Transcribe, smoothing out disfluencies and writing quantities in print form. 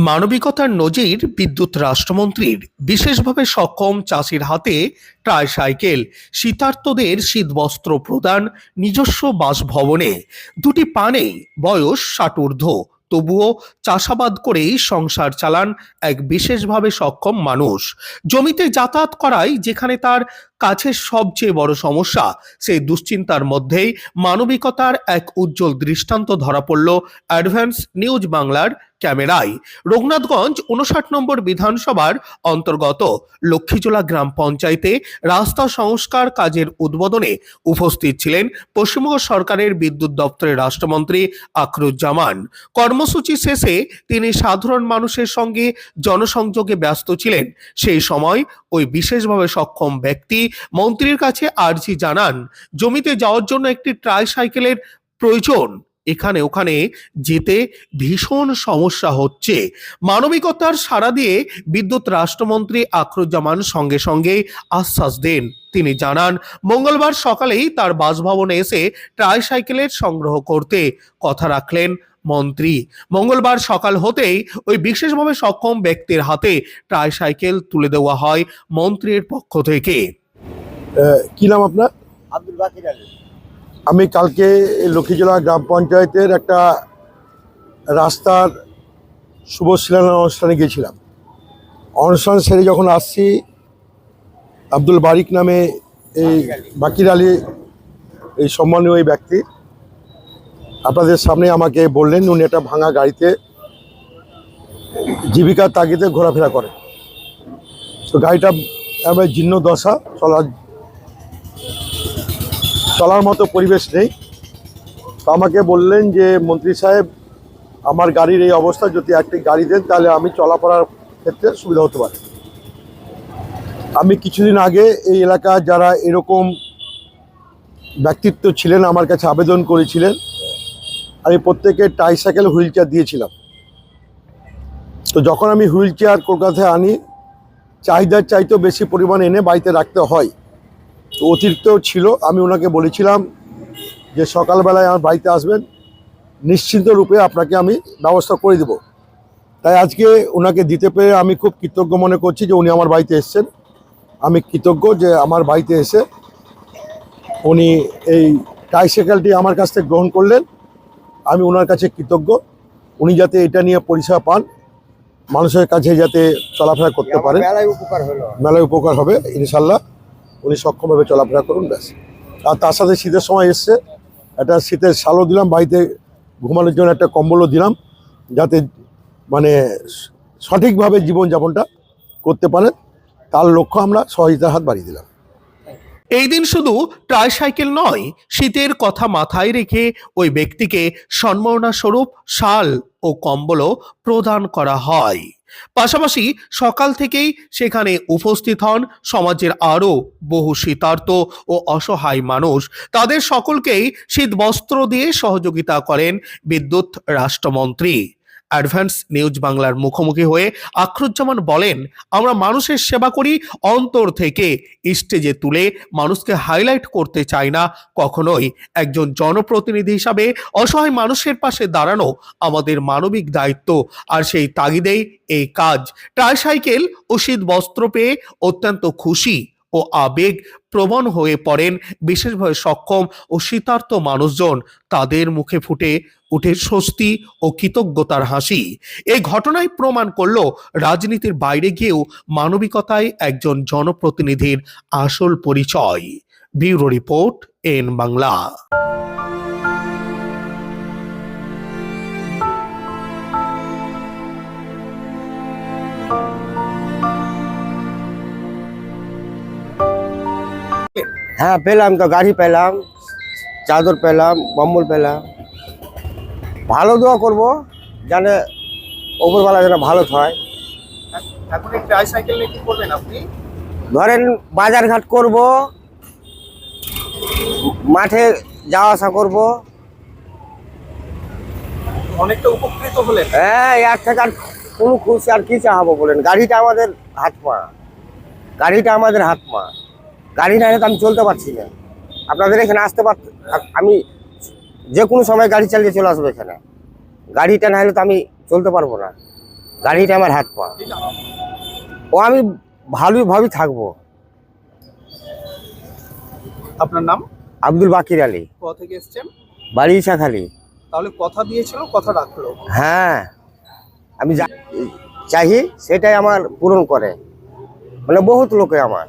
মানবিকতার নজির বিদ্যুৎ রাষ্ট্রমন্ত্রীর বিশেষভাবে সক্ষম চাষির হাতে ট্রাইসাইকেল, শীতার্তদের শীতবস্ত্র প্রদান, নিজস্ব বাসভবনে দুটি পানেই বয়স ৬০ ঊর্ধ্ব, তবুও চাষাবাদ করেই সংসার চালান এক বিশেষভাবে সক্ষম মানুষ। জমিতে যাতায়াত করাই যেখানে তার কাছে সবচেয়ে বড় সমস্যা, সেই দুশ্চিন্তার মধ্যেই মানবিকতার এক উজ্জ্বল দৃষ্টান্ত ধরা পড়ল অ্যাডভান্স নিউজ বাংলার ক্যামেরায়। রঘুনাথগঞ্জ ৫৯ নম্বর বিধানসভার অন্তর্গত লক্ষ্মীজোলা গ্রাম পঞ্চায়েতে রাস্তা সংস্কার কাজের উদ্বোধনে উপস্থিত ছিলেন পশ্চিমবঙ্গ সরকারের বিদ্যুৎ দপ্তরের রাষ্ট্রমন্ত্রী আখরুজ্জামান। কর্মসূচি শেষে তিনি সাধারণ মানুষের সঙ্গে জনসংযোগে ব্যস্ত ছিলেন। সেই সময় ওই বিশেষভাবে সক্ষম ব্যক্তি মন্ত্রীর কাছে আর্জি জানান, জমিতে যাওয়ার জন্য একটি ট্রাইসাইকেলের প্রয়োজন, এখানে ওখানে যেতে ভীষণ সমস্যা হচ্ছে। মানবিকতার সাড়া দিয়ে বিদ্যুৎ রাষ্ট্রমন্ত্রী আখরুজ্জামান সঙ্গে সঙ্গে আশ্বাস দেন। তিনি জানান, মঙ্গলবার সকালেই তার বাসভবনে এসে ট্রাইসাইকেলের সংগ্রহ করতে কথা রাখলেন মন্ত্রী। মঙ্গলবার সকাল হতেই ওই বিশেষভাবে সক্ষম ব্যক্তির হাতে ট্রাইসাইকেল তুলে দেওয়া হয় মন্ত্রীর পক্ষ থেকে। কি নাম আপনার? আব্দুল বাকির আলী। আমি কালকে লক্ষ্মীজোলা গ্রাম পঞ্চায়েতের একটা রাস্তার শুভ শিলান্যাস অনুষ্ঠানে গিয়েছিলাম। অনুষ্ঠান সেরে যখন আসছি, আব্দুল বারিক নামে এই বাকির আলী, এই সম্মানীয় এই ব্যক্তি আপনাদের সামনে আমাকে বললেন উনি একটা ভাঙা গাড়িতে জীবিকার তাগিদে ঘোরাফেরা করেন। তো গাড়িটা এবার জীর্ণ দশা, চলার মতো পরিবেশ নেই। তো আমাকে বললেন যে মন্ত্রী সাহেব, আমার গাড়ির এই অবস্থা, যদি একটি গাড়ি দেন তাহলে আমি চলাফেরার ক্ষেত্রে সুবিধা হতে পারে। আমি কিছুদিন আগে এই এলাকার যারা এরকম ব্যক্তিত্ব ছিলেন আমার কাছে আবেদন করেছিলেন, আমি প্রত্যেকে ট্রাইসাইকেল হুইল চেয়ার দিয়েছিলাম। তো যখন আমি হুইল চেয়ার কলকাতায় আনি, চাহিদার চাইতেও বেশি পরিমাণ এনে বাড়িতে রাখতে হয়, তো অতিরিক্ত ছিল। আমি ওনাকে বলেছিলাম যে সকালবেলায় আমার বাড়িতে আসবেন, নিশ্চিন্ত রূপে আপনাকে আমি ব্যবস্থা করে দেব। তাই আজকে ওনাকে দিতে পেরে আমি খুব কৃতজ্ঞ মনে করছি যে উনি আমার বাড়িতে এসেছেন। আমি কৃতজ্ঞ যে আমার বাড়িতে এসে উনি এই ট্রাইসাইকেলটি আমার কাছ থেকে গ্রহণ করলেন। আমি ওনার কাছে কৃতজ্ঞ। উনি যাতে এটা নিয়ে পরিষেবা পান, মানুষের কাছে যাতে চলাফেরা করতে পারেন, মেলায় উপকার হবে ইনশাল্লাহ। উনি সক্ষমভাবে চলাফেরা করুন, ব্যাস। আর তার সাথে শীতের সময় এসছে, একটা শীতের শালও দিলাম, বাড়িতে ঘুমানোর জন্য একটা কম্বলও দিলাম, যাতে মানে সঠিকভাবে জীবনযাপনটা করতে পারেন। তার লক্ষ্য আমরা সহযোগিতার হাত বাড়িয়ে দিলাম। এই দিন শুধু ট্রাইসাইকেল নয়, শীতের কথা মাথায় রেখে ওই ব্যক্তিকে সম্মাননা স্বরূপ শাল ও কম্বলও প্রদান করা হয়। পাশাপাশি সকাল থেকেই সেখানে উপস্থিত হন সমাজের আরও বহু শীতার্ত ও অসহায় মানুষ। তাদের সকলকেই শীত বস্ত্র দিয়ে সহযোগিতা করেন বিদ্যুৎ রাষ্ট্রমন্ত্রী। অ্যাডভান্স নিউজ বাংলার মুখোমুখি হয়ে আখরুজ্জামান বলেন, আমরা মানুষের সেবা করি অন্তর থেকে, স্টেজে তুলে মানুষকে হাইলাইট করতে চাই না কখনোই। একজন জনপ্রতিনিধি হিসাবে অসহায় মানুষের পাশে দাঁড়ানো আমাদের মানবিক দায়িত্ব, আর সেই তাগিদেই এই কাজ। ট্রাইসাইকেল ও শীত বস্ত্র পেয়ে অত্যন্ত খুশি ও আবেগ প্রবণ হয়ে পড়েন বিশেষভাবে সক্ষম ও শীতার্ত মানুষজন। তাদের মুখে ফুটে উঠে স্বস্তি ও কৃতজ্ঞতার হাসি। এই ঘটনায় প্রমাণ করল, রাজনীতির বাইরে গিয়েও মানবিকতায় একজন জনপ্রতিনিধির আসল পরিচয়। Bureau report, N Bangla. হ্যাঁ, পেলাম তো, গাড়ি পেলাম, চাদর পেলাম, কম্বল পেলাম। ভালো দোয়া করবো, জানে ওপরবেলা যেন ভালো হয়। এখন এই ট্রাইসাইকেল নিয়ে কি করবেন আপনি? ধরেন বাজারঘাট করব, মাঠে যাওয়া আসা করব। অনেকটা উপকৃত হলেন। হ্যাঁ, এর থেকে আর কোনো খুশি আর কি চাহাবো বলেন? গাড়িটা আমাদের হাত পা, গাড়িটা আমাদের হাত পা। গাড়ি না হলে তো আমি চলতে পারছি না। আপনাদের এখানে আসতে আমি যে কোনো সময় গাড়ি চালিয়ে চলে আসবো এখানে। গাড়িটা না হলে তো আমি চলতে পারবো না। গাড়িটা আমার হাত পা। ও আমি ভালোভাবে থাকবো। আপনার নাম? আব্দুল বাকির আলী, কোথা থেকে এসেছেন? বাড়ি ইসাখালী। তাহলে কথা দিয়েছিল, কথা রাখলো। হ্যাঁ, আমি চাই সেটাই আমার পূরণ করে, মানে বহুত লোকে আমার